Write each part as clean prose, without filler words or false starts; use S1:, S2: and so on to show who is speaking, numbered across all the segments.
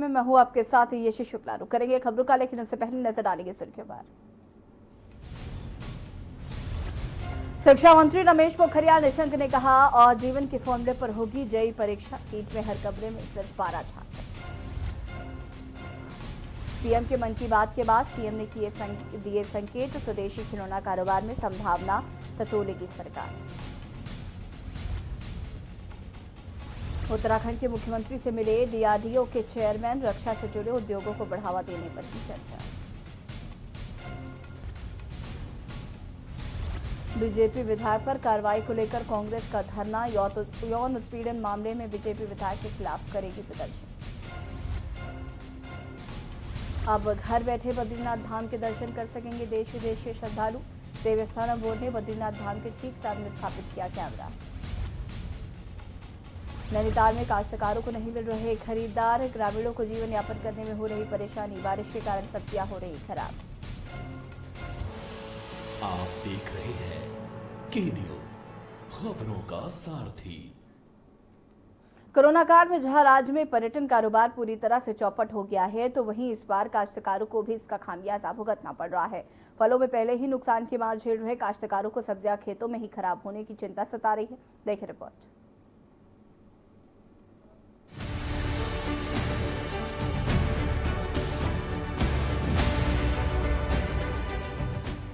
S1: में मैं हूं आपके साथ यशी शुक्ला। रुक करेंगे खबरों का, लेकिन उससे पहले नजर डालेंगे सुर्खियों पर। शिक्षा मंत्री रमेश पोखरियाल निशंक ने कहा, और जीवन के फॉर्मूले पर होगी जेईई परीक्षा, नीट में हर कमरे में सिर्फ 12 छात्र। पीएम के मन की बात के बाद सीएम ने दिए संकेत, स्वदेशी खिलौना कारोबार में संभावना टटोलेगी सरकार। उत्तराखंड के मुख्यमंत्री से मिले डीआरडीओ के चेयरमैन, रक्षा से जुड़े उद्योगों को बढ़ावा देने पर की चर्चा। बीजेपी विधायक पर कार्रवाई को लेकर कांग्रेस का धरना, यौन उत्पीड़न मामले में बीजेपी विधायक के खिलाफ करेगी प्रदर्शन। अब घर बैठे बद्रीनाथ धाम के दर्शन कर सकेंगे देश विदेश के श्रद्धालु। देवस्थानम बोर्ड ने बद्रीनाथ धाम के ठीक सामने स्थापित किया कैमरा। नैनीताल में काश्तकारों को नहीं मिल रहे खरीदार, ग्रामीणों को जीवन यापन करने में हो रही परेशानी, बारिश के कारण सब्जियां हो रही खराब।
S2: आप देख रहे हैं के न्यूज, खबरों का सारथी।
S1: कोरोना काल में जहां राज्य में पर्यटन कारोबार पूरी तरह से चौपट हो गया है, तो वहीं इस बार काश्तकारों को भी इसका खामियाजा भुगतना पड़ रहा है। फलों में पहले ही नुकसान की मार झेल रहे काश्तकारों को सब्जियां खेतों में ही खराब होने की चिंता सता रही है। देखिए रिपोर्ट।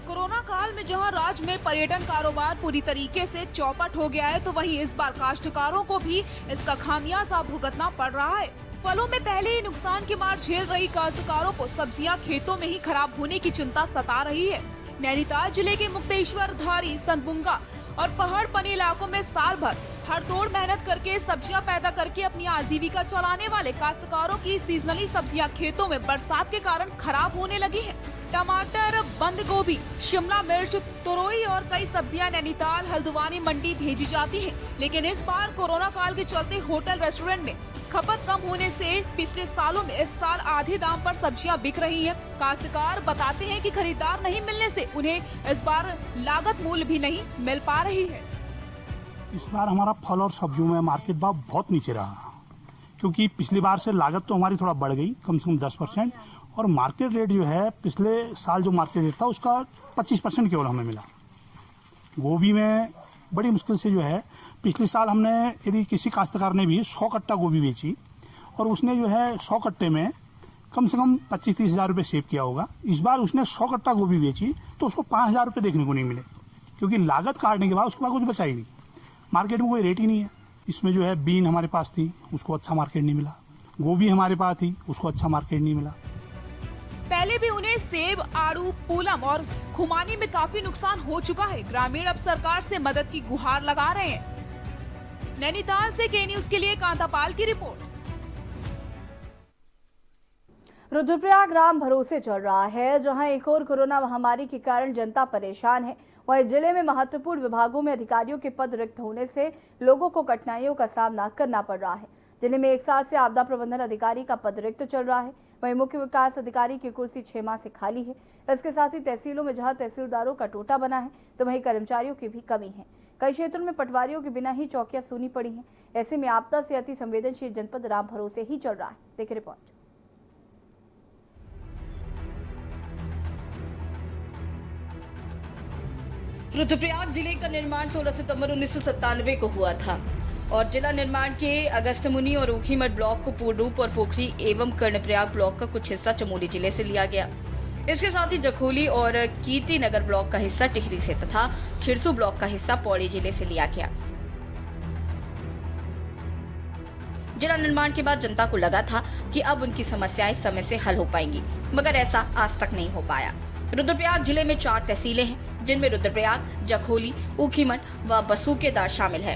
S3: कोरोना काल में जहां राज्य में पर्यटन कारोबार पूरी तरीके से चौपट हो गया है, तो वहीं इस बार काश्तकारों को भी इसका खामियाजा भुगतना पड़ रहा है। फलों में पहले ही नुकसान की मार झेल रही काश्तकारों को सब्जियां खेतों में ही खराब होने की चिंता सता रही है। नैनीताल जिले के मुक्तेश्वर, धारी, संतबुंगा और पहाड़ पनी इलाकों में साल भर हड़तोड़ मेहनत करके सब्जियां पैदा करके अपनी आजीविका चलाने वाले काश्तकारों की सीजनली सब्जियां खेतों में बरसात के कारण खराब होने लगी है। टमाटर, बंद गोभी, शिमला मिर्च, तुरई और कई सब्जियां नैनीताल, हल्द्वानी मंडी भेजी जाती हैं। लेकिन इस बार कोरोना काल के चलते होटल रेस्टोरेंट में खपत कम होने से पिछले सालों में इस साल आधे दाम पर सब्जियां बिक रही हैं। काश्तकार बताते हैं कि खरीदार नहीं मिलने से उन्हें इस बार लागत मूल्य भी नहीं मिल पा रही है।
S4: इस बार हमारा फल और सब्जियों में मार्केट भाव बहुत नीचे रहा, क्योंकि पिछली बार से लागत तो हमारी थोड़ा बढ़ गई, कम से कम 10%, और मार्केट रेट जो है पिछले साल जो मार्केट रेट था उसका 25% केवल हमें मिला। गोभी में बड़ी मुश्किल से जो है पिछले साल हमने, यदि किसी काश्तकार ने भी 100 कट्टा गोभी बेची और उसने जो है 100 कट्टे में कम से कम 25-30 हज़ार रुपये सेव किया होगा, इस बार उसने 100 कट्टा गोभी बेची तो उसको 5 हज़ार रुपये देखने को नहीं मिले, क्योंकि लागत काटने के बाद उसके बाद कुछ बचा ही नहीं। मार्केट में कोई रेट ही नहीं है। इसमें जो है बीन हमारे पास थी, उसको अच्छा मार्केट नहीं मिला। गोभी हमारे पास थी, उसको अच्छा मार्केट नहीं मिला।
S3: पहले भी उन्हें सेब, आड़ू, पूलम और खुमानी में काफी नुकसान हो चुका है। ग्रामीण अब सरकार से मदद की गुहार लगा रहे हैं। नैनीताल से के न्यूज के लिए कांतापाल की रिपोर्ट।
S1: रुद्रप्रयाग राम भरोसे चल रहा है, जहां एक और कोरोना महामारी के कारण जनता परेशान है। वहीं जिले में महत्वपूर्ण विभागों में अधिकारियों के पद रिक्त होने से लोगों को कठिनाइयों का सामना करना पड़ रहा है। जिले में 1 साल से आपदा प्रबंधन अधिकारी का पद रिक्त चल रहा है। वहीं मुख्य विकास अधिकारी की कुर्सी 6 माह से खाली है। इसके साथ ही तहसीलों में जहां तहसीलदारों का टोटा बना है, तो वहीं कर्मचारियों की भी कमी है। कई क्षेत्रों में पटवारियों के बिना ही चौकियां सूनी पड़ी हैं। ऐसे में आपदा से अति संवेदनशील जनपद राम भरोसे ही चल रहा है। देखिए रिपोर्ट।
S5: रुद्रप्रयाग जिले का निर्माण 16 सितंबर 1997 को हुआ था और जिला निर्माण के अगस्त मुनि और ऊखीमठ ब्लॉक को पूर्ण रूप और पोखरी एवं कर्णप्रयाग ब्लॉक का कुछ हिस्सा चमोली जिले से लिया गया। इसके साथ ही जखोली और कीर्ति नगर ब्लॉक का हिस्सा टिहरी से तथा खिरसू ब्लॉक का हिस्सा पौड़ी जिले से लिया गया। जिला निर्माण के बाद जनता को लगा था कि अब उनकी समस्याएं समय से हल हो पाएंगी, मगर ऐसा आज तक नहीं हो पाया। रुद्रप्रयाग जिले में 4 तहसीलें हैं, जिनमें रुद्रप्रयाग, जखोली, ऊखीमठ व बसूकेदार शामिल है।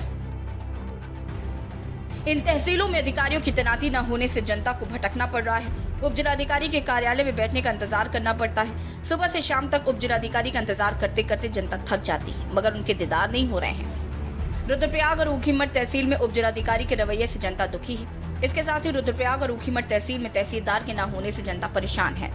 S5: इन तहसीलों में अधिकारियों की तैनाती न होने से जनता को भटकना पड़ रहा है। उप जिलाधिकारी के कार्यालय में बैठने का इंतजार करना पड़ता है। सुबह से शाम तक उप जिलाधिकारी का इंतजार करते करते जनता थक जाती है, मगर उनके दीदार नहीं हो रहे हैं। रुद्रप्रयाग और ऊखीमठ तहसील में उप जिलाधिकारी के रवैये से जनता दुखी है। इसके साथ ही रुद्रप्रयाग और ऊखीमठ तहसील में तहसीलदार के न होने से जनता परेशान है।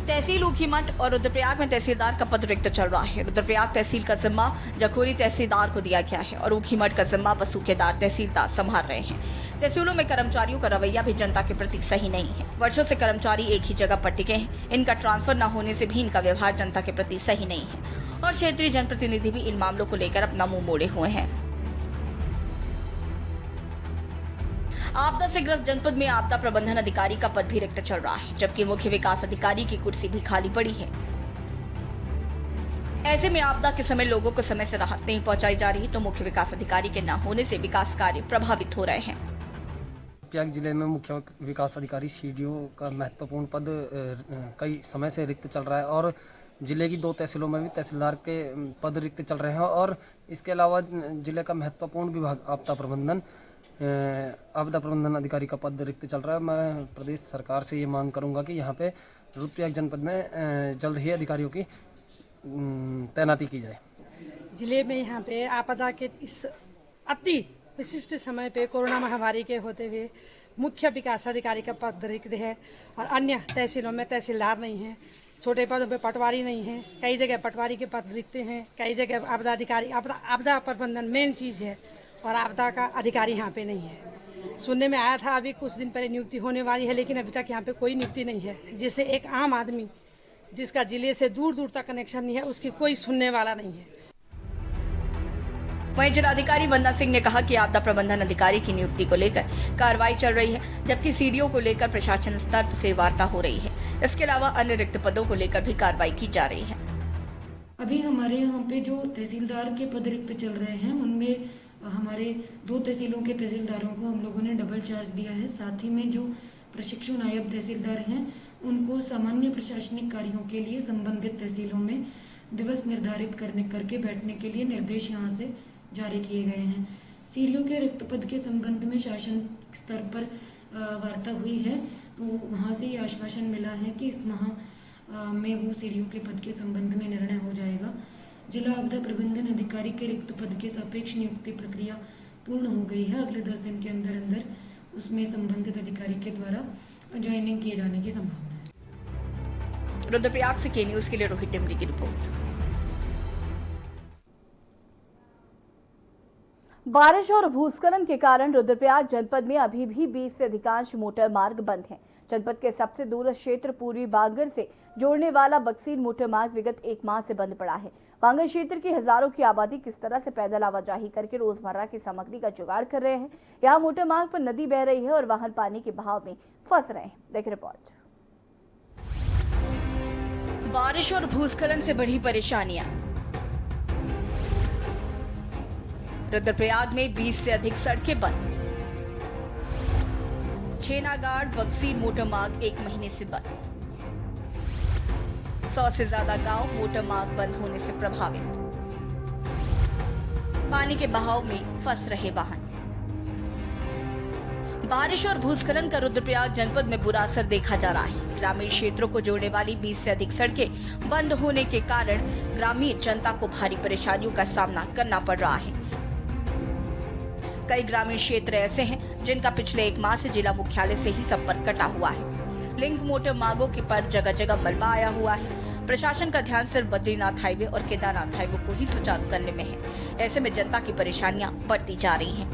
S5: तहसील ऊखीमठ और रुद्रप्रयाग में तहसीलदार का पद रिक्त चल रहा है। रुद्रप्रयाग तहसील का जिम्मा जखोली तहसीलदार को दिया गया है और ऊखीमठ का जिम्मा बसूकेदार तहसीलदार संभाल रहे हैं। तहसीलों में कर्मचारियों का रवैया भी जनता के प्रति सही नहीं है। वर्षों से कर्मचारी एक ही जगह पर टिके हैं। इनका ट्रांसफर न होने से भी इनका व्यवहार जनता के प्रति सही नहीं है और क्षेत्रीय जनप्रतिनिधि भी इन मामलों को लेकर अपना मुंह मोड़े हुए हैं। आपदा से ग्रस्त जनपद में आपदा प्रबंधन अधिकारी का पद भी रिक्त चल रहा है, जबकि मुख्य विकास अधिकारी की कुर्सी भी खाली पड़ी है। ऐसे में आपदा के समय लोगों को समय से राहत नहीं पहुंचाई जा रही, तो मुख्य विकास अधिकारी के न होने से विकास कार्य प्रभावित हो रहे हैं।
S6: रुद्रप्रयाग जिले में मुख्य विकास अधिकारी सीडीओ का महत्वपूर्ण पद कई समय से रिक्त चल रहा है और जिले की 2 तहसीलों में भी तहसीलदार के पद रिक्त चल रहे हैं और इसके अलावा जिले का महत्वपूर्ण विभाग आपदा प्रबंधन अधिकारी का पद रिक्त चल रहा है। मैं प्रदेश सरकार से ये मांग करूंगा कि यहाँ पे रुद्रप्रयाग जनपद में जल्द ही अधिकारियों की तैनाती की जाए।
S7: जिले में यहाँ पे आपदा के इस अति विशिष्ट समय पे कोरोना महामारी के होते हुए मुख्य विकास अधिकारी का पद रिक्त है और अन्य तहसीलों में तहसीलदार नहीं है। छोटे पदों पे पटवारी नहीं है, कई जगह पटवारी के पद रिक्त हैं, कई जगह आपदा अधिकारी। आपदा प्रबंधन मेन चीज़ है और आपदा का अधिकारी यहाँ पे नहीं है। सुनने में आया था अभी कुछ दिन पहले नियुक्ति होने वाली है, लेकिन अभी तक यहाँ पे कोई नियुक्ति नहीं है, जिससे एक आम आदमी जिसका जिले से दूर दूर तक कनेक्शन नहीं है उसकी कोई सुनने वाला नहीं है।
S5: वहीं जिलाधिकारी वंदना सिंह ने कहा कि आपदा प्रबंधन अधिकारी की नियुक्ति को लेकर कार्रवाई चल रही है, जबकि सीडीओ को लेकर प्रशासन स्तर से वार्ता हो रही है। इसके अलावा अन्य रिक्त पदों को लेकर भी कार्रवाई की जा रही है।
S8: अभी हमारे यहाँ पे जो तहसीलदार के पद रिक्त चल रहे हैं उनमें हमारे 2 तहसीलों के तहसीलदारों को हम लोगों ने डबल चार्ज दिया है। साथ ही में जो प्रशिक्षु नायब तहसीलदार हैं उनको सामान्य प्रशासनिक कार्यों के लिए संबंधित तहसीलों में दिवस निर्धारित करके बैठने के लिए निर्देश यहाँ से जारी किए गए हैं। सीडीओ के रिक्त पद के संबंध में शासन स्तर पर वार्ता हुई है, तो वहाँ से ये आश्वासन मिला है कि इस माह में वो सीडीओ के पद के संबंध में निर्णय हो जाएगा। जिला आपदा प्रबंधन अधिकारी के रिक्त पद के सापेक्ष नियुक्ति प्रक्रिया पूर्ण हो गई है। अगले 10 दिन के अंदर अंदर उसमें संबंधित अधिकारी के द्वारा ज्वाइनिंग किए जाने की संभावना है।
S5: रुद्रप्रयाग से के न्यूज के लिए रोहित टिमरी की रिपोर्ट।
S1: बारिश और भूस्खलन के कारण रुद्रप्रयाग जनपद में अभी भी 20 से अधिकांश मोटर मार्ग बंद हैं। जनपद के सबसे दूरस्थ क्षेत्र पूर्वी बांगर से जोड़ने वाला बक्सीर मोटर मार्ग विगत 1 माह से बंद पड़ा है। बांगर क्षेत्र की हजारों की आबादी किस तरह से पैदल आवाजाही करके रोजमर्रा की सामग्री का जुगाड़ कर रहे हैं। यहाँ मोटर मार्ग पर नदी बह रही है और वाहन पानी के बहाव में फंस रहे हैं। देखिए रिपोर्ट।
S5: बारिश और भूस्खलन से बढ़ी परेशानियां। रुद्रप्रयाग में 20 से अधिक सड़कें बंद। छेनागाड़ बक्सीर मोटर मार्ग 1 महीने से बंद। 100 से ज्यादा गांव मोटर मार्ग बंद होने से प्रभावित। पानी के बहाव में फंस रहे वाहन। बारिश और भूस्खलन का रुद्रप्रयाग जनपद में बुरा असर देखा जा रहा है। ग्रामीण क्षेत्रों को जोड़ने वाली 20 से अधिक सड़कें बंद होने के कारण ग्रामीण जनता को भारी परेशानियों का सामना करना पड़ रहा है। कई ग्रामीण क्षेत्र ऐसे हैं जिनका पिछले 1 माह से जिला मुख्यालय से ही संपर्क कटा हुआ है। लिंक मोटर मार्गों के पर जगह जगह मलबा आया हुआ है। प्रशासन का ध्यान सिर्फ बद्रीनाथ हाईवे और केदारनाथ हाईवे को ही सुचारू करने में है। ऐसे में जनता की परेशानियां बढ़ती जा रही हैं।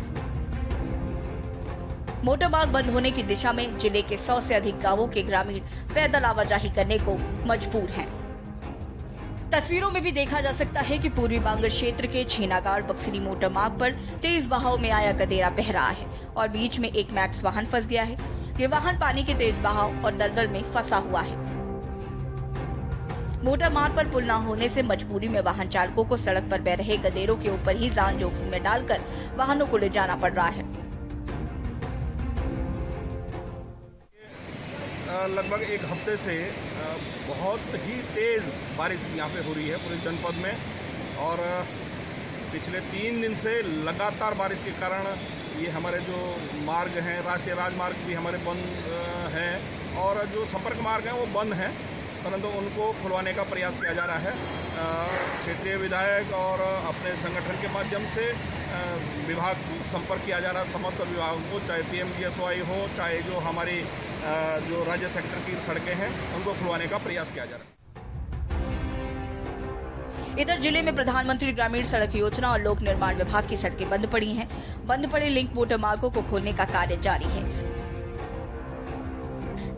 S5: मोटर मार्ग बंद होने की दिशा में जिले के 100 से अधिक गांवों के ग्रामीण पैदल आवाजाही करने को मजबूर हैं। तस्वीरों में भी देखा जा सकता है कि पूर्वी बांगर क्षेत्र के छेनागाड़ बक्सरी मोटर मार्ग पर तेज बहाव में आया गदेरा बह रहा है और बीच में एक मैक्स वाहन फंस गया है। ये वाहन पानी के तेज बहाव और दलदल में फंसा हुआ है। मोटर मार्ग पर पुल न होने से मजबूरी में वाहन चालकों को सड़क पर बह रहे गदेरों के ऊपर ही जान जोखिम में डालकर वाहनों को ले जाना पड़ रहा है।
S9: लगभग 1 हफ्ते से बहुत ही तेज़ बारिश यहाँ पे हो रही है पूरे जनपद में और पिछले 3 दिन से लगातार बारिश के कारण ये हमारे जो मार्ग हैं, राष्ट्रीय राजमार्ग भी हमारे बंद हैं और जो संपर्क मार्ग हैं वो बंद हैं, परंतु उनको खुलवाने का प्रयास किया जा रहा है। क्षेत्रीय विधायक और अपने संगठन के माध्यम से विभाग संपर्क किया जा रहा है समस्त विभागों को, चाहे PMGSY हो, चाहे जो हमारी जो राज्य सेक्टर की सड़कें हैं उनको खुलवाने का प्रयास किया जा रहा है।
S5: इधर जिले में प्रधानमंत्री ग्रामीण सड़क योजना और लोक निर्माण विभाग की सड़कें बंद पड़ी हैं। बंद पड़े लिंक मोटर मार्गों को खोलने का कार्य जारी है।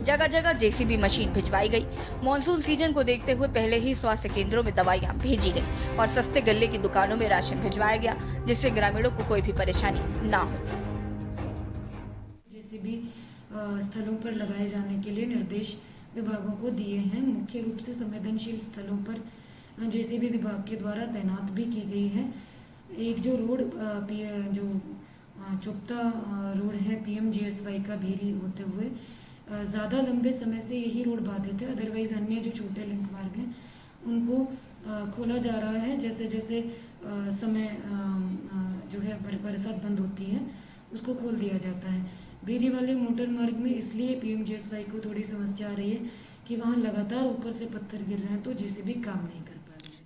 S5: जगह जगह जेसीबी मशीन भिजवाई गई। मॉनसून सीजन को देखते हुए पहले ही स्वास्थ्य केंद्रों में दवाइयां भेजी गई और सस्ते गल्ले की दुकानों में राशन भिजवाया गया, जिससे ग्रामीणों को कोई भी परेशानी ना हो।
S8: जेसीबी स्थलों पर लगाए जाने के लिए निर्देश विभागों को दिए हैं। मुख्य रूप से संवेदनशील स्थलों पर जेसीबी विभाग के द्वारा तैनात भी की गई है। एक जो रोड जो चुप्ता रोड है PMGSY का भीरी होते हुए ज़्यादा लंबे समय से यही रोड बाधित है। अदरवाइज अन्य जो छोटे लिंक मार्ग हैं उनको खोला जा रहा है। जैसे जैसे समय जो है बरसात बंद होती है उसको खोल दिया जाता है। भीरी वाले मोटर मार्ग में इसलिए PMGSY को थोड़ी समस्या आ रही है कि वहाँ लगातार ऊपर से पत्थर गिर रहे हैं, तो जेसीबी काम नहीं कर पा रही है।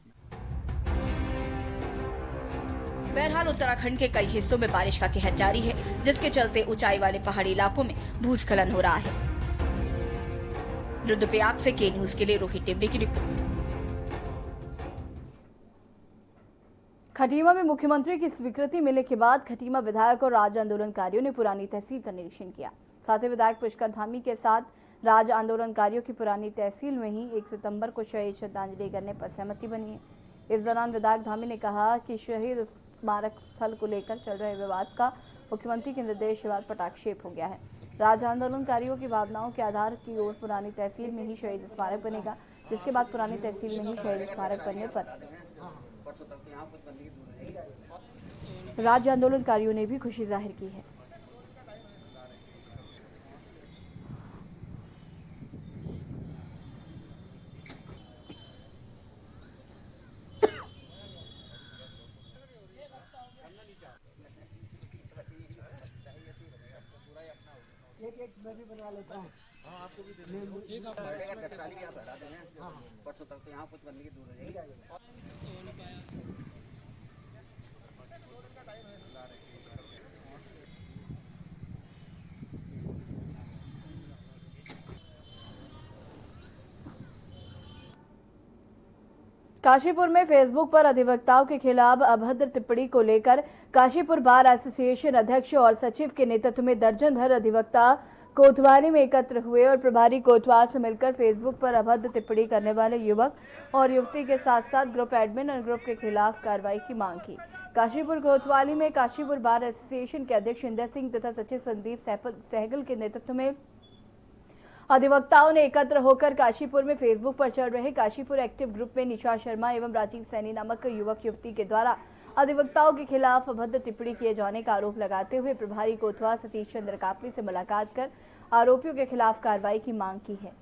S5: बहरहाल उत्तराखंड के कई हिस्सों में बारिश का कहर जारी है, जिसके चलते ऊंचाई वाले पहाड़ी इलाकों में भूस्खलन हो रहा है। रुद्रप्रयाग से के न्यूज के लिए रोहित टिब्बे की रिपोर्ट।
S1: खटीमा में मुख्यमंत्री की स्वीकृति मिलने के बाद खटीमा विधायक और राज्य आंदोलनकारियों ने पुरानी तहसील का निरीक्षण किया। साथ ही विधायक पुष्कर धामी के साथ राज्य आंदोलनकारियों की पुरानी तहसील में ही 1 सितंबर को शहीद श्रद्धांजलि करने पर सहमति बनी है। इस दौरान विधायक धामी ने कहा कि शहीद स्मारक स्थल को लेकर चल रहे विवाद का मुख्यमंत्री के निर्देश के बाद पटाक्षेप हो गया है। राज्य आंदोलनकारियों की भावनाओं के आधार की ओर पुरानी तहसील में ही शहीद स्मारक बनेगा, जिसके बाद पुरानी तहसील में ही शहीद स्मारक बनने पर राज्य आंदोलनकारियों ने भी खुशी जाहिर की है।
S10: एक मैं भी बनवा लेता हूँ। हाँ, आपको भी दे दूँ। एक आप बढ़ा देंगे। हाँ, परसों तक तो यहाँ कुछ करने की दूर है।
S1: काशीपुर में फेसबुक पर अधिवक्ताओं के खिलाफ अभद्र टिप्पणी को लेकर काशीपुर बार एसोसिएशन अध्यक्ष और सचिव के नेतृत्व में दर्जन भर अधिवक्ता कोतवाली में एकत्र हुए और प्रभारी कोतवाल से मिलकर फेसबुक पर अभद्र टिप्पणी करने वाले युवक और युवती के साथ साथ ग्रुप एडमिन और ग्रुप के खिलाफ कार्रवाई की मांग की। काशीपुर कोतवाली में काशीपुर बार एसोसिएशन के अध्यक्ष इंदर सिंह तथा सचिव संदीप सहगल के नेतृत्व में अधिवक्ताओं ने एकत्र होकर काशीपुर में फेसबुक पर चल रहे काशीपुर एक्टिव ग्रुप में निशा शर्मा एवं राजीव सैनी नामक युवक युवती के द्वारा अधिवक्ताओं के खिलाफ अभद्र टिप्पणी किए जाने का आरोप लगाते हुए प्रभारी कोतवाल सतीश चंद्र कापली से मुलाकात कर आरोपियों के खिलाफ कार्रवाई की मांग की है।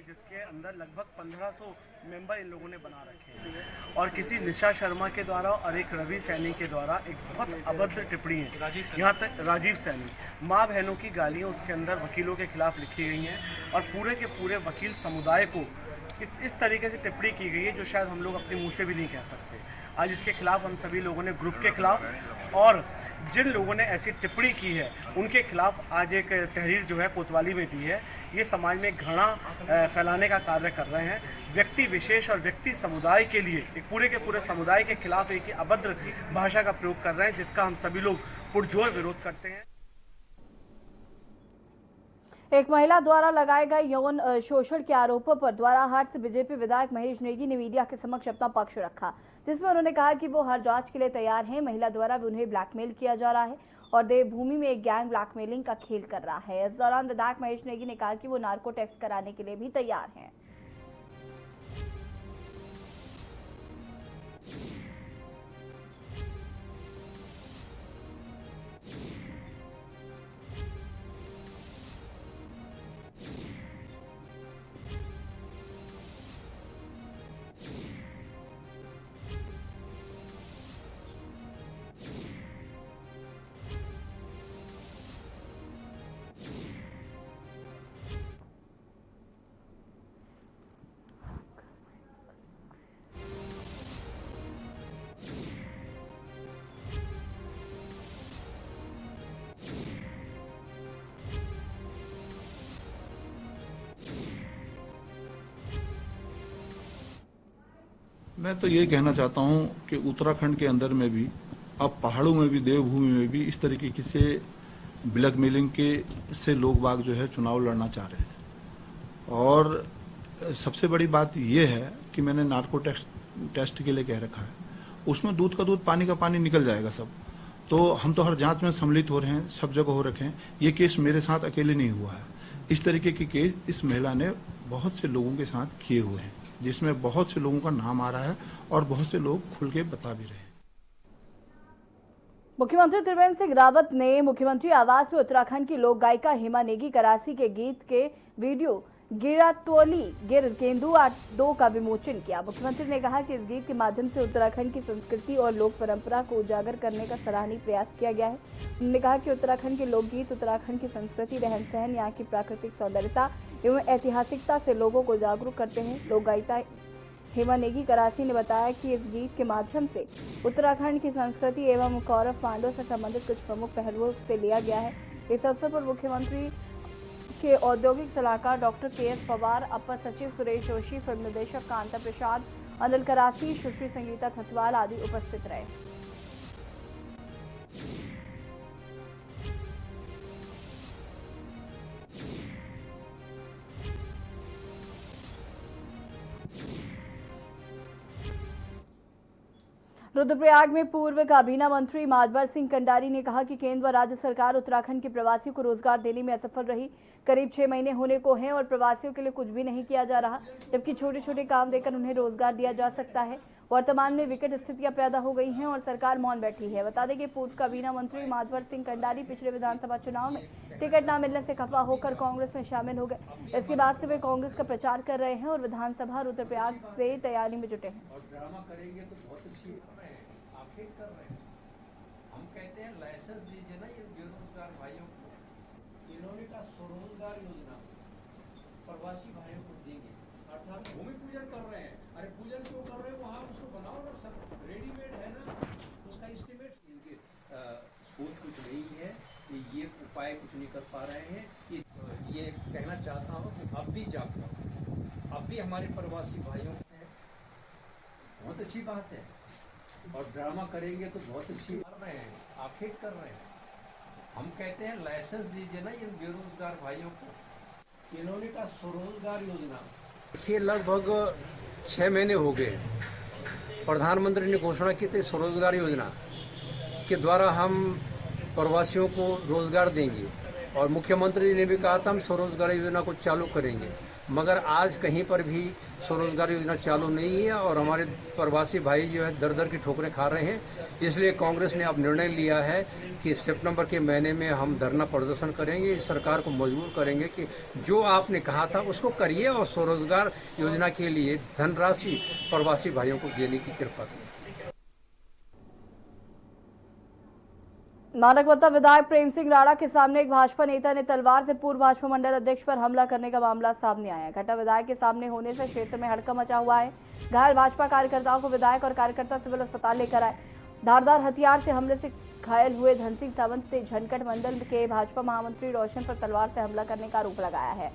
S10: जिसके अंदर लगभग 1500 मेंबर इन लोगों ने बना रखे हैं और किसी निशा शर्मा के द्वारा और एक रवि सैनी के द्वारा एक बहुत अभद्र टिप्पणी है। यहाँ तक राजीव सैनी माँ बहनों की गालियाँ उसके अंदर वकीलों के खिलाफ लिखी गई हैं और पूरे के पूरे वकील समुदाय को इस तरीके से टिप्पणी की गई है जो शायद हम लोग अपने मुँह से भी नहीं कह सकते। आज इसके खिलाफ हम सभी लोगों ने ग्रुप के खिलाफ और जिन लोगों ने ऐसी टिप्पणी की है उनके खिलाफ आज एक तहरीर जो है कोतवाली में दी है। ये समाज में घृणा फैलाने का कार्य कर रहे हैं। व्यक्ति विशेष और व्यक्ति समुदाय के लिए एक पूरे के पूरे समुदाय के खिलाफ एक अभद्र भाषा का प्रयोग कर रहे हैं, जिसका हम सभी लोग पुरजोर विरोध करते हैं।
S1: एक महिला द्वारा लगाए गए यौन शोषण के आरोपों पर द्वाराहाट से बीजेपी विधायक महेश नेगी ने मीडिया के समक्ष अपना पक्ष रखा, जिसमें उन्होंने कहा कि वो हर जांच के लिए तैयार हैं। महिला द्वारा भी उन्हें ब्लैकमेल किया जा रहा है और देवभूमि में एक गैंग ब्लैकमेलिंग का खेल कर रहा है। इस दौरान विधायक महेश नेगी ने कहा कि वो नार्को टेस्ट कराने के लिए भी तैयार हैं।
S11: मैं तो ये कहना चाहता हूं कि उत्तराखंड के अंदर में भी, अब पहाड़ों में भी, देवभूमि में भी इस तरीके से ब्लैकमेलिंग के से लोग बाग जो है चुनाव लड़ना चाह रहे हैं। और सबसे बड़ी बात यह है कि मैंने नार्को टेस्ट के लिए कह रखा है, उसमें दूध का दूध पानी का पानी निकल जाएगा सब। तो हम तो हर जांच में सम्मिलित हो रहे हैं, सब जगह हो रखे हैं। ये केस मेरे साथ अकेले नहीं हुआ है, इस तरीके के केस इस महिला ने बहुत से लोगों के साथ किए हुए हैं, जिसमें बहुत से लोगों का नाम आ रहा है और बहुत से लोग खुल के बता भी रहे हैं।
S1: मुख्यमंत्री त्रिवेंद्र सिंह रावत ने मुख्यमंत्री आवास में उत्तराखंड की लोक गायिका हेमा नेगी करासी के गीत के वीडियो गिरातोली गिर केंदु 2 का विमोचन किया। मुख्यमंत्री ने कहा कि इस गीत के माध्यम से उत्तराखंड की संस्कृति और लोक परंपरा को उजागर करने का सराहनीय प्रयास किया गया है। उन्होंने कहा कि उत्तराखंड के लोकगीत उत्तराखंड की संस्कृति, रहन सहन, यहाँ की प्राकृतिक सौंदर्यता एवं ऐतिहासिकता से लोगों को जागरूक करते हैं। लोक गायिका हेमा नेगी करासी ने बताया कि इस गीत के माध्यम से उत्तराखंड की संस्कृति एवं कौरव पांडव से संबंधित कुछ प्रमुख पहलुओं से लिया गया है। इस अवसर पर मुख्यमंत्री के औद्योगिक सलाहकार डॉक्टर के.एस. पवार, अपर सचिव सुरेश जोशी, फिल्म निदेशक कांता प्रसाद, अनिल करासी, सुश्री संगीता थतवाल आदि उपस्थित रहे। रुद्रप्रयाग में पूर्व काबीना मंत्री माधवर सिंह कंडारी ने कहा कि केंद्र व राज्य सरकार उत्तराखंड के प्रवासियों को रोजगार देने में असफल रही। करीब 6 महीने होने को हैं और प्रवासियों के लिए कुछ भी नहीं किया जा रहा, जबकि छोटे छोटे काम देकर उन्हें रोजगार दिया जा सकता है। वर्तमान में विकट स्थितियां पैदा हो गई हैं और सरकार मौन बैठी है। बता दें कि पूर्व काबीना मंत्री माधवर सिंह कंडारी पिछले विधानसभा चुनाव में टिकट न मिलने से खफा होकर कांग्रेस में शामिल हो गए। इसके बाद से वे कांग्रेस का प्रचार कर रहे हैं और विधानसभा रुद्रप्रयाग से तैयारी में जुटे हैं।
S12: हम कहते हैं लाइसेंस दीजिए ना ये बेरोजगार भाइयों को। इन्होंने का स्वरोजगार योजना प्रवासी भाइयों को देंगे, अर्थात भूमि पूजन कर रहे हैं। अरे पूजन क्यों कर रहे हैं, वहाँ उसको बनाओ ना, सब रेडीमेड है ना, उसका एस्टिमेट। इनके सोच कुछ नहीं है कि ये उपाय कुछ नहीं कर पा रहे हैं। कि ये कहना चाहता हूँ कि अब भी जागो, अब भी हमारे प्रवासी भाइयों को बहुत अच्छी बात है और ड्रामा करेंगे तो बहुत अच्छी कर रहे हैं, आखिर कर रहे हैं। हम कहते हैं लाइसेंस दीजिए ना इन बेरोजगार भाइयों को। इन्होंने का स्वरोजगार योजना, ये लगभग 6 महीने हो गए प्रधानमंत्री ने घोषणा की थी स्वरोजगार योजना के द्वारा हम प्रवासियों को रोजगार देंगे और मुख्यमंत्री ने भी कहा था हम स्वरोजगार योजना को चालू करेंगे, मगर आज कहीं पर भी स्वरोजगार योजना चालू नहीं है और हमारे प्रवासी भाई जो है दर दर की ठोकरें खा रहे हैं। इसलिए कांग्रेस ने अब निर्णय लिया है कि सितंबर के महीने में हम धरना प्रदर्शन करेंगे, सरकार को मजबूर करेंगे कि जो आपने कहा था उसको करिए और स्वरोजगार योजना के लिए धनराशि प्रवासी भाइयों को देने की कृपा करें।
S1: मानकवत्ता विधायक प्रेम सिंह राणा के सामने एक भाजपा नेता ने तलवार से पूर्व भाजपा मंडल अध्यक्ष पर हमला करने का मामला सामने आया है। घटना विधायक के सामने होने से क्षेत्र में हड़कंप मचा हुआ है। घायल भाजपा कार्यकर्ताओं को विधायक और कार्यकर्ता सिविल अस्पताल लेकर आए। धारदार हथियार से हमले से घायल हुए धन सिंह सावंत ने झनकट मंडल के भाजपा महामंत्री रोशन पर तलवार से हमला करने का आरोप लगाया है।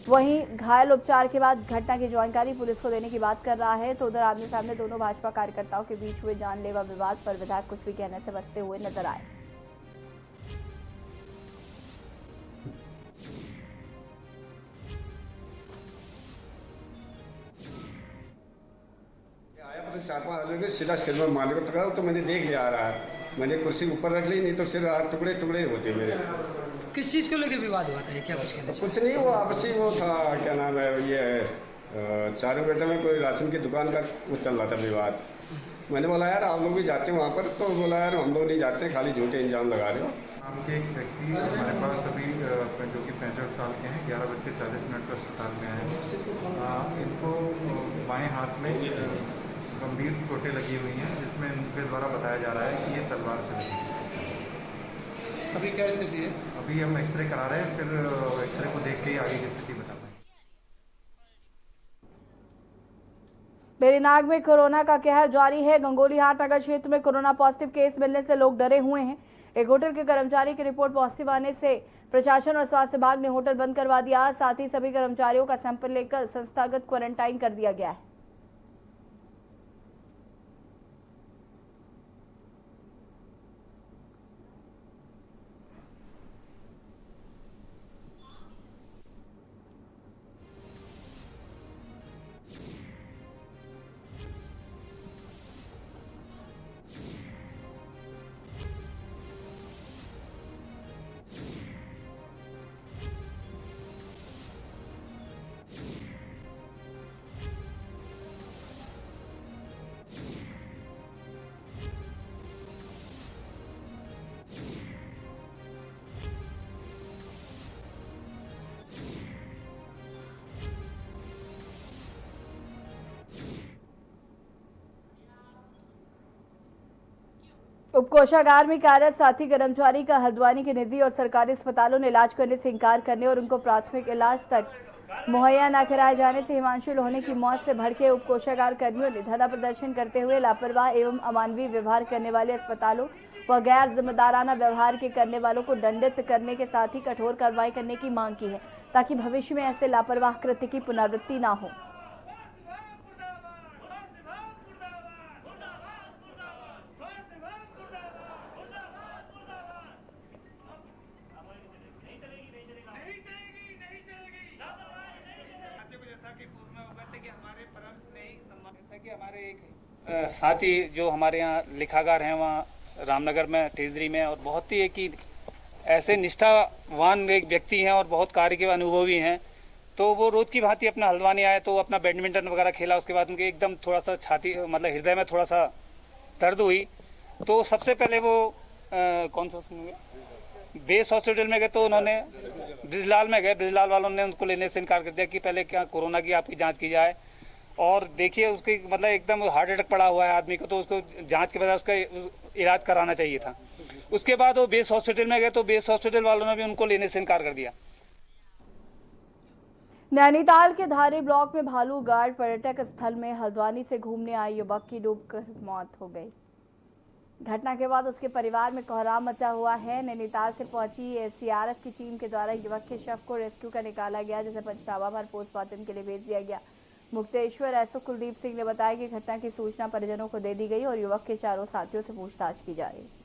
S1: वहीं घायल उपचार के बाद घटना की जानकारी पुलिस को देने की बात कर रहा है। तो उधर आमने सामने दोनों भाजपा कार्यकर्ताओं के बीच हुए जानलेवा विवाद पर विधायक कुछ भी कहने से बचते हुए नजर आए।
S13: आया 4-5 आदमी सीधा सिर में मारने को टकराया, तो मैंने देख लिया आ रहा है। मैंने कुर्सी ऊपर रख ली, नहीं तो सिर टुकड़े टुकड़े होते मेरे।
S7: किस चीज़ को लेकर विवाद हुआ था, क्या
S13: कुछ नहीं, वो आपसी वो था, क्या नाम है, ये चारों बेटे में कोई राशन की दुकान का वो चल रहा था विवाद। मैंने बोला यार आप लोग भी जाते हो वहाँ पर, तो बोला यार हम लोग नहीं जाते, खाली झूठे इंजाम लगा रहे हो।
S14: आपके एक व्यक्ति हमारे पास अभी जो कि 65 साल के हैं, 11:40 पर अस्पताल में आए। इनको बाएं हाथ में गंभीर चोटें लगी हुई हैं, जिसमें इनके द्वारा बताया जा रहा है कि ये तलवार से लगी।
S12: अभी क्या स्थिति है?
S14: अभी हम एक्सरे करा रहे हैं, फिर एक्सरे को देख के ही आगे की स्थिति बता पाएंगे।
S1: बेरीनाग में कोरोना का कहर जारी है। गंगोलीहाट नगर क्षेत्र में कोरोना पॉजिटिव केस मिलने से लोग डरे हुए हैं। एक होटल के कर्मचारी की रिपोर्ट पॉजिटिव आने से प्रशासन और स्वास्थ्य विभाग ने होटल बंद करवा दिया। साथ ही सभी कर्मचारियों का सैंपल लेकर संस्थागत क्वारंटाइन कर दिया गया है। उपकोषागार में कार्यरत साथी कर्मचारी का हल्द्वानी के निजी और सरकारी अस्पतालों ने इलाज करने से इंकार करने और उनको प्राथमिक इलाज तक मुहैया न कराए जाने से हिमांशु लोहनी की मौत से भड़के उपकोषागार कर्मियों ने धरना प्रदर्शन करते हुए लापरवाह एवं अमानवीय व्यवहार करने वाले अस्पतालों व गैर जिम्मेदाराना व्यवहार के करने वालों को दंडित करने के साथ ही कठोर कार्रवाई करने की मांग की है, ताकि भविष्य में ऐसे लापरवाह कृत्य की पुनरावृत्ति न हो।
S15: हमारे एक साथी जो हमारे यहाँ लिखागार हैं वहाँ रामनगर में टेजरी में, और बहुत ही एक ही ऐसे निष्ठावान एक व्यक्ति हैं और बहुत कार्य के अनुभवी हैं। तो वो रोज की भांति अपना हल्द्वानी आए तो अपना बैडमिंटन वगैरह खेला, उसके बाद उनके एकदम थोड़ा सा छाती मतलब हृदय में थोड़ा सा दर्द हुई। तो सबसे पहले वो कौन सा बेस हॉस्पिटल में गए, तो उन्होंने ब्रिजलाल में गए। ब्रिजलाल वालों ने उनको लेने से इनकार कर दिया कि पहले क्या कोरोना की आपकी जाँच की जाए। और देखिए उसकी मतलब एकदम हार्ट अटैक पड़ा हुआ है आदमी को, तो उसको जांच के बजाय उसका इलाज कराना चाहिए था। उसके बाद वो बेस हॉस्पिटल में गए तो बेस हॉस्पिटल वालों ने भी उनको लेने से इनकार कर दिया।
S1: नैनीताल के धारी ब्लॉक में भालूगाड़ पर्यटक स्थल में हल्द्वानी से घूमने आए युवक की डूबकर मौत हो गई। घटना के बाद उसके परिवार में कोहराम मचा हुआ है। नैनीताल से पहुंची एसडीआरएफ की टीम के द्वारा युवक के शव को रेस्क्यू कर निकाला गया, जिसे पंचनामा पर पोस्टमार्टम के लिए भेज दिया गया। मुक्तेश्वर एसओ कुलदीप सिंह ने बताया कि घटना की सूचना परिजनों को दे दी गई और युवक के चारों साथियों से पूछताछ की जा रही है।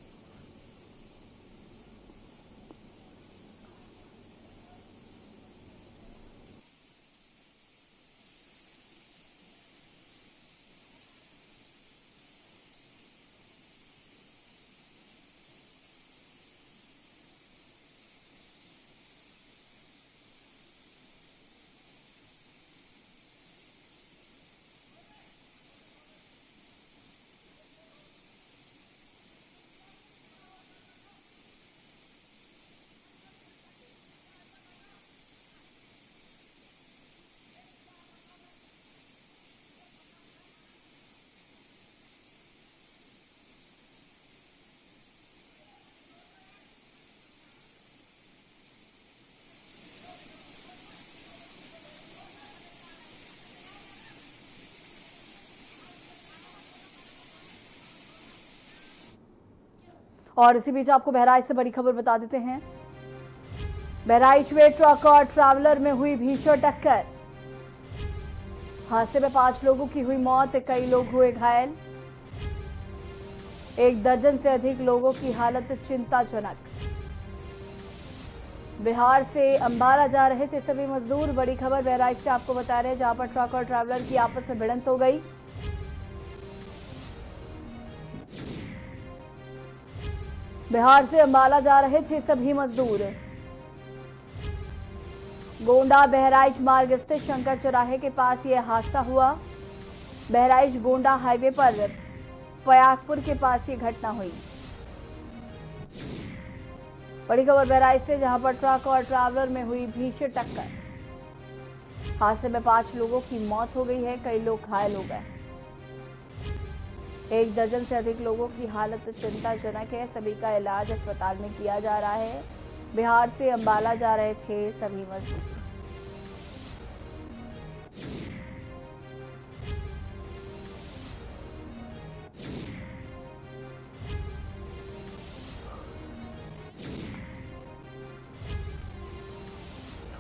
S1: और इसी बीच आपको बहराइच से बड़ी खबर बता देते हैं। बहराइच में ट्रक और ट्रैवलर में हुई भीषण टक्कर। हादसे में 5 लोगों की हुई मौत, कई लोग हुए घायल। 1 दर्जन से अधिक लोगों की हालत चिंताजनक। बिहार से अंबाला जा रहे थे सभी मजदूर। बड़ी खबर बहराइच से आपको बता रहे हैं, जहां पर ट्रक और ट्रैवलर की आपस में भिड़ंत हो गई। बिहार से अंबाला जा रहे थे सभी मजदूर। गोंडा बहराइच मार्ग स्थित शंकर चौराहे के पास यह हादसा हुआ। बहराइच गोंडा हाईवे पर पयागपुर के पास ये घटना हुई। बड़ी खबर बहराइच से, जहां पर ट्रक और ट्रैवलर में हुई भीषण टक्कर। हादसे में 5 लोगों की मौत हो गई है, कई लोग घायल हो गए। 1 दर्जन से अधिक लोगों की हालत चिंताजनक है। सभी का इलाज अस्पताल में किया जा रहा है। बिहार से अंबाला जा रहे थे सभी मजदूर।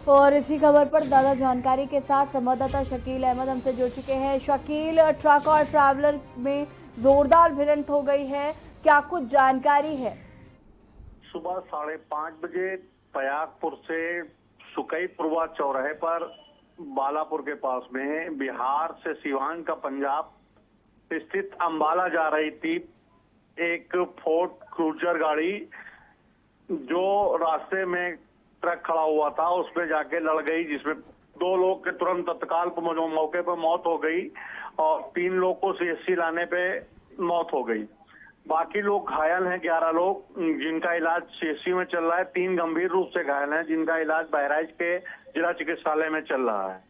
S1: और इसी खबर पर ज्यादा जानकारी के साथ संवाददाता शकील अहमद हमसे जुड़ चुके हैं। शकील, ट्रक और ट्रैवलर में जोरदार भिड़ंत हो गई है, क्या कुछ जानकारी है?
S16: सुबह 5:30 बजे पयागपुर से सुकईपुरवा चौराहे पर बालापुर के पास में बिहार से सिवान का पंजाब स्थित अंबाला जा रही थी एक फोर्ड क्रूजर गाड़ी, जो रास्ते में ट्रक खड़ा हुआ था उसमें जाके लड़ गई, जिसमें 2 लोग के तुरंत तत्काल मौके पर मौत हो गई और 3 लोग को सीएचसी लाने पे मौत हो गई। बाकी लोग घायल हैं, 11 लोग, जिनका इलाज सीएचसी में चल रहा है। 3 गंभीर रूप से घायल हैं, जिनका इलाज बहराइच के जिला चिकित्सालय में चल रहा है।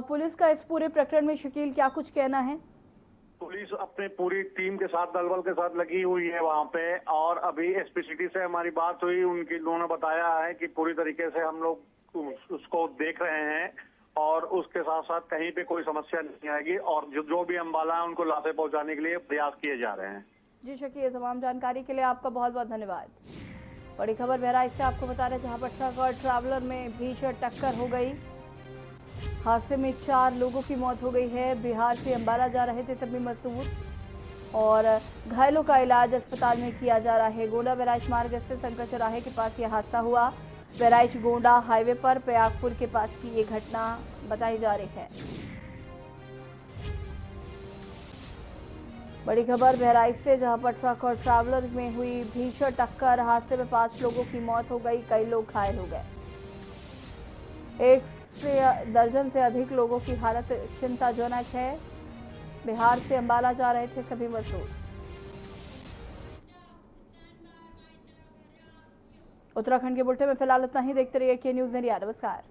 S1: पुलिस का इस पूरे प्रकरण में शकील क्या कुछ कहना है?
S16: पुलिस अपनी पूरी टीम के साथ, दलबल के साथ लगी हुई है वहां पे। और अभी एसपी सिटी से हमारी बात हुई, उन्होंने बताया है कि पूरी तरीके से हम लोग उसको देख रहे हैं और उसके साथ साथ कहीं पे कोई समस्या नहीं आएगी और जो भी अम्बाला है उनको लाशें पहुंचाने के लिए प्रयास किए जा रहे हैं।
S1: जी शकील, तमाम जानकारी के लिए आपका बहुत बहुत धन्यवाद। बड़ी खबर बहराइच से आपको बता रहे, जहां पर ट्रक और ट्रैवलर में भीषण टक्कर हो गई। हादसे में 4 लोगों की मौत हो गई है। बिहार से अंबाला जा रहे थे सभी मजदूर और घायलों का इलाज अस्पताल में किया जा रहा है। गोंडा बहराइच मार्ग स्थित शंकर चौराहे के पास यह हादसा हुआ। बहराइच गोंडा हाईवे पर प्रयागपुर के पास की ये घटना बताई जा रही है। बड़ी खबर बहराइच से, जहां पर ट्रक और ट्रैवलर में हुई भीषण टक्कर। हादसे में 5 लोगों की मौत हो गई, कई लोग घायल हो गए। 1 दर्जन से अधिक लोगों की हालत चिंताजनक है। बिहार से अंबाला जा रहे थे सभी मजदूर। उत्तराखंड के बुलेटिन में फिलहाल इतना ही। देखते रहिए के न्यूज़ इंडिया। नमस्कार।